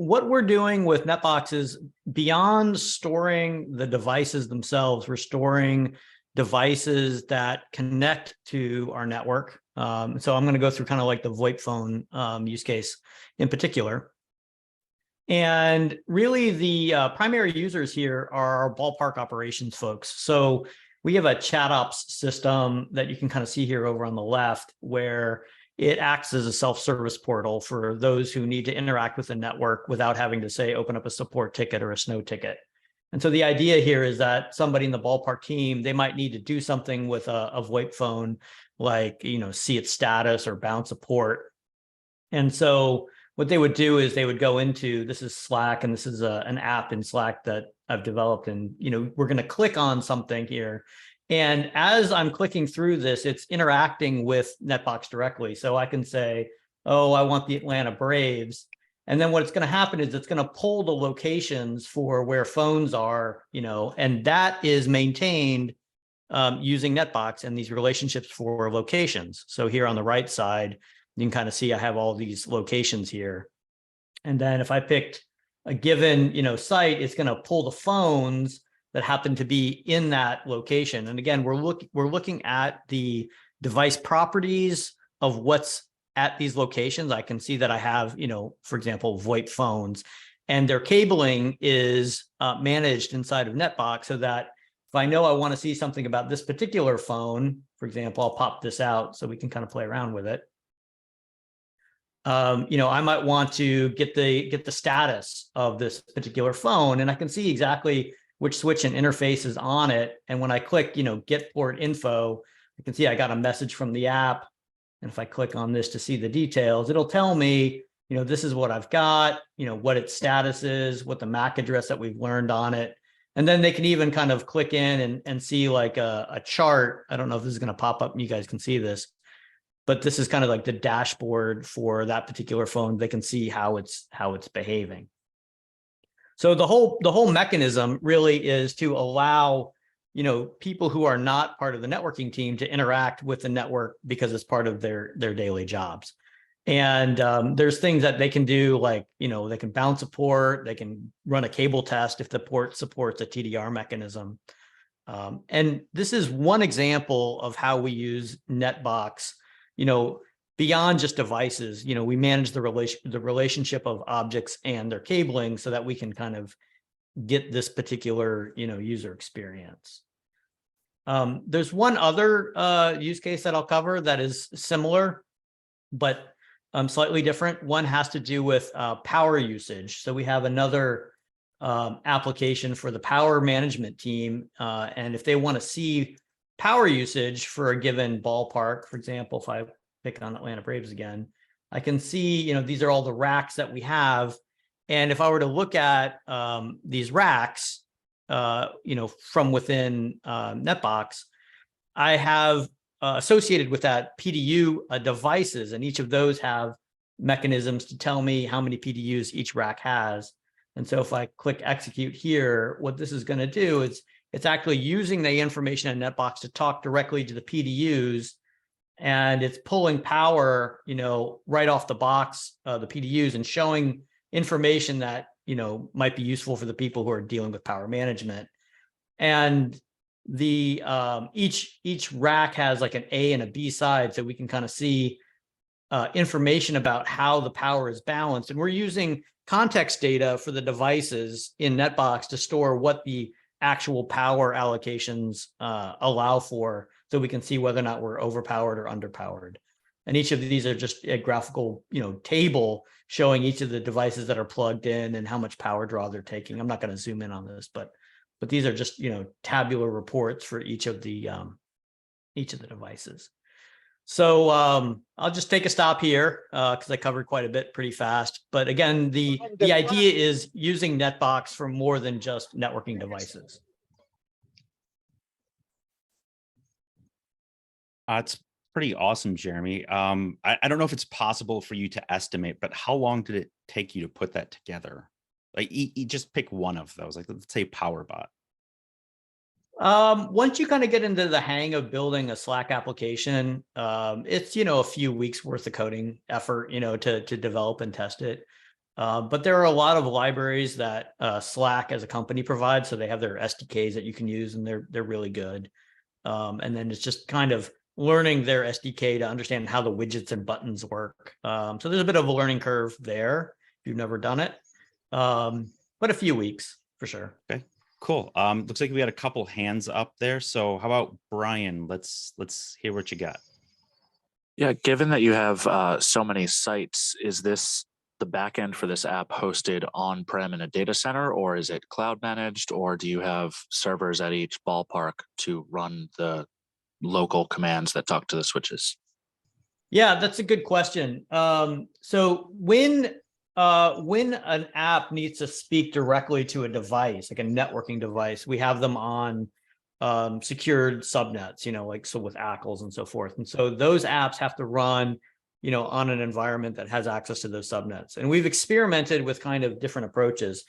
what we're doing with NetBox is beyond storing the devices themselves, we're storing devices that connect to our network. So I'm going to go through kind of like the VoIP phone use case in particular. And really the primary users here are our ballpark operations folks. So we have a Chatops system that you can kind of see here over on the left, where it acts as a self-service portal for those who need to interact with the network without having to, say, open up a support ticket or a snow ticket. And so the idea here is that somebody in the ballpark team, they might need to do something with a VoIP phone, like, see its status or bounce a port. And so what they would do is they would go into, this is Slack, and this is an app in Slack that I've developed. And, we're going to click on something here. And as I'm clicking through this, it's interacting with NetBox directly. So I can say, oh, I want the Atlanta Braves. And then what's going to happen is it's going to pull the locations for where phones are, and that is maintained using NetBox and these relationships for locations. So here on the right side, you can kind of see I have all these locations here. And then if I picked a given, site, it's going to pull the phones that happen to be in that location. And again, we're looking at the device properties of what's at these locations. I can see that I have, for example, VoIP phones, and their cabling is managed inside of NetBox, so that if I know I want to see something about this particular phone, for example, I'll pop this out so we can kind of play around with it. I might want to get the status of this particular phone, and I can see exactly which switch and interface is on it. And when I click, get port info, I can see I got a message from the app. And if I click on this to see the details, it'll tell me, this is what I've got, what its status is, what the MAC address that we've learned on it. And then they can even kind of click in and see like a chart. I don't know if this is going to pop up and you guys can see this, but this is kind of like the dashboard for that particular phone. They can see how it's behaving. So the whole mechanism really is to allow, people who are not part of the networking team to interact with the network because it's part of their daily jobs. And there's things that they can do, like, they can bounce a port, they can run a cable test if the port supports a TDR mechanism. And this is one example of how we use NetBox, beyond just devices. We manage the relationship of objects and their cabling so that we can kind of get this particular, user experience. There's one other use case that I'll cover that is similar, but slightly different. One has to do with power usage. So we have another application for the power management team. And if they want to see power usage for a given ballpark, for example, if I pick on Atlanta Braves again, I can see, these are all the racks that we have. And if I were to look at these racks, from within NetBox, I have associated with that PDU devices, and each of those have mechanisms to tell me how many PDUs each rack has. And so if I click execute here, what this is going to do is it's actually using the information in NetBox to talk directly to the PDUs, and it's pulling power, right off the box, the PDUs, and showing information that, might be useful for the people who are dealing with power management. And the each rack has like an A and a B side, so we can kind of see information about how the power is balanced. And we're using context data for the devices in NetBox to store what the actual power allocations allow for, so we can see whether or not we're overpowered or underpowered. And each of these are just a graphical, table showing each of the devices that are plugged in and how much power draw they're taking. I'm not going to zoom in on this, but these are just, tabular reports for each of the devices. So I'll just take a stop here because I covered quite a bit pretty fast. But again, the idea is using NetBox for more than just networking devices. It's pretty awesome, Jeremy. I don't know if it's possible for you to estimate, but how long did it take you to put that together? Like, you just pick one of those, like let's say PowerBot. Once you kind of get into the hang of building a Slack application, it's, a few weeks worth of coding effort, to develop and test it. But there are a lot of libraries that Slack as a company provides. So they have their SDKs that you can use, and they're really good. And then it's just kind of learning their SDK to understand how the widgets and buttons work. So there's a bit of a learning curve there if you've never done it, but a few weeks for sure. Okay, cool. Looks like we had a couple hands up there. So how about Brian? Let's hear what you got. Yeah, given that you have so many sites, is this the backend for this app hosted on-prem in a data center, or is it cloud managed, or do you have servers at each ballpark to run the local commands that talk to the switches? Yeah, that's a good question. So when an app needs to speak directly to a device, like a networking device, we have them on secured subnets, like so with ACLs and so forth. And so those apps have to run, on an environment that has access to those subnets. And we've experimented with kind of different approaches.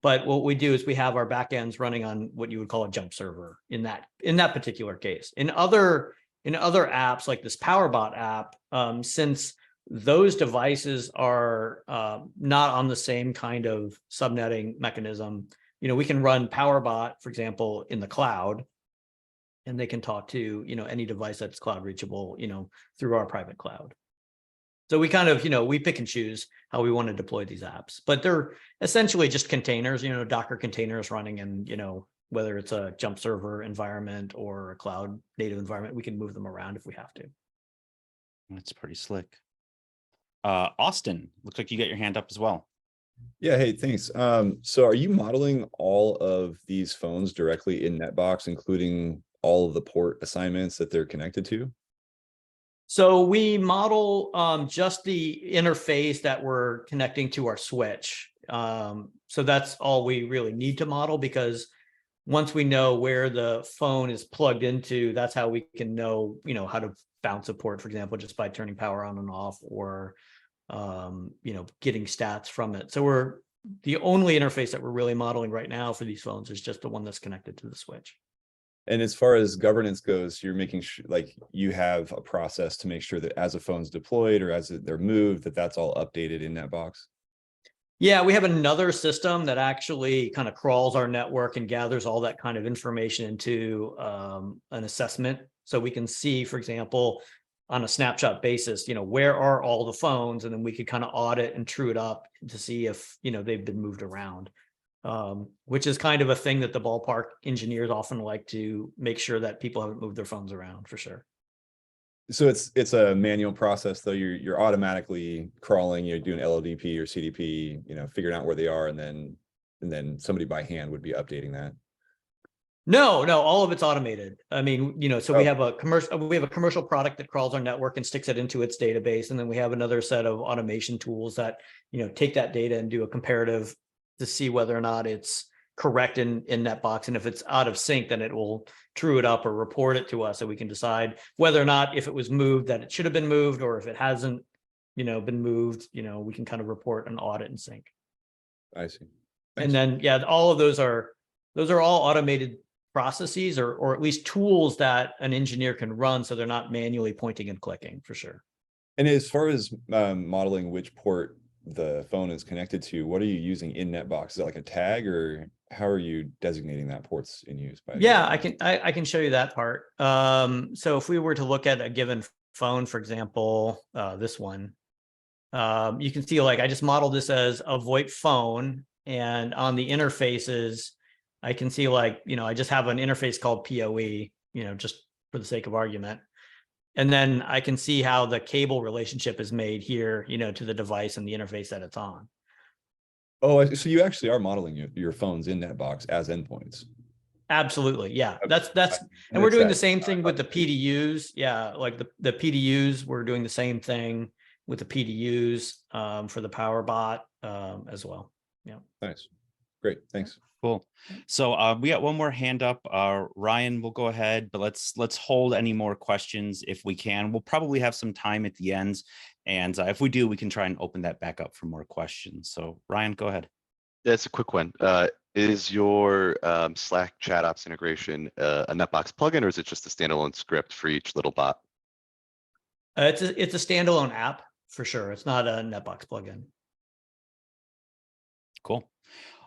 But what we do is we have our backends running on what you would call a jump server in that particular case. In other apps like this PowerBot app, since those devices are not on the same kind of subnetting mechanism, we can run PowerBot, for example, in the cloud, and they can talk to any device that's cloud reachable, through our private cloud. So we kind of, we pick and choose how we want to deploy these apps, but they're essentially just containers, Docker containers running in, whether it's a jump server environment or a cloud native environment, we can move them around if we have to. That's pretty slick. Austin, looks like you got your hand up as well. Yeah, hey, thanks. So are you modeling all of these phones directly in NetBox, including all of the port assignments that they're connected to? So we model just the interface that we're connecting to our switch. So that's all we really need to model, because once we know where the phone is plugged into, that's how we can know, how to bounce a port, for example, just by turning power on and off, or, getting stats from it. So the only interface that we're really modeling right now for these phones is just the one that's connected to the switch. And as far as governance goes, you're making sure, like, you have a process to make sure that as a phone's deployed or as they're moved, that's all updated in NetBox. Yeah, we have another system that actually kind of crawls our network and gathers all that kind of information into an assessment. So we can see, for example, on a snapshot basis, where are all the phones, and then we could kind of audit and true it up to see if, they've been moved around. Which is kind of a thing that the ballpark engineers often like to make sure that people haven't moved their phones around, for sure. So it's a manual process, though. You're automatically crawling, you're doing LLDP or CDP, figuring out where they are, and then somebody by hand would be updating that. No, all of it's automated. I mean, so we have a commercial product that crawls our network and sticks it into its database, and then we have another set of automation tools that take that data and do a comparative to see whether or not it's correct in NetBox. And if it's out of sync, then it will true it up or report it to us, so we can decide whether or not, if it was moved, that it should have been moved, or if it hasn't, been moved, we can kind of report an audit and sync. I see. Thanks. And then, yeah, all of those are all automated processes, or at least tools that an engineer can run, so they're not manually pointing and clicking, for sure. And as far as modeling which port the phone is connected to, what are you using in NetBox? Is it like a tag, or how are you designating that port's in use? Yeah, I can show you that part. So if we were to look at a given phone, for example, this one, you can see, like, I just modeled this as a VoIP phone, and on the interfaces, I can see, like, I just have an interface called PoE, just for the sake of argument. And then I can see how the cable relationship is made here, to the device and the interface that it's on. Oh, so you actually are modeling your phones in NetBox as endpoints. Absolutely. Yeah, Okay. and we're doing the same thing with the PDUs. Yeah, like the PDUs, we're doing the same thing with the PDUs for the PowerBot as well. Yeah. Nice. Great. Thanks. Cool. So we got one more hand up. Ryan, we'll go ahead, but let's hold any more questions if we can. We'll probably have some time at the end, and if we do, we can try and open that back up for more questions. So Ryan, go ahead. Yeah, it's a quick one. Is your Slack Chatops integration a NetBox plugin, or is it just a standalone script for each little bot? It's a standalone app, for sure. It's not a NetBox plugin. Cool.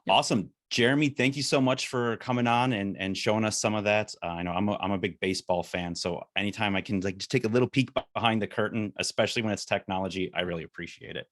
Yeah. Awesome. Jeremy, thank you so much for coming on and showing us some of that. I know I'm a big baseball fan, so anytime I can like just take a little peek behind the curtain, especially when it's technology, I really appreciate it.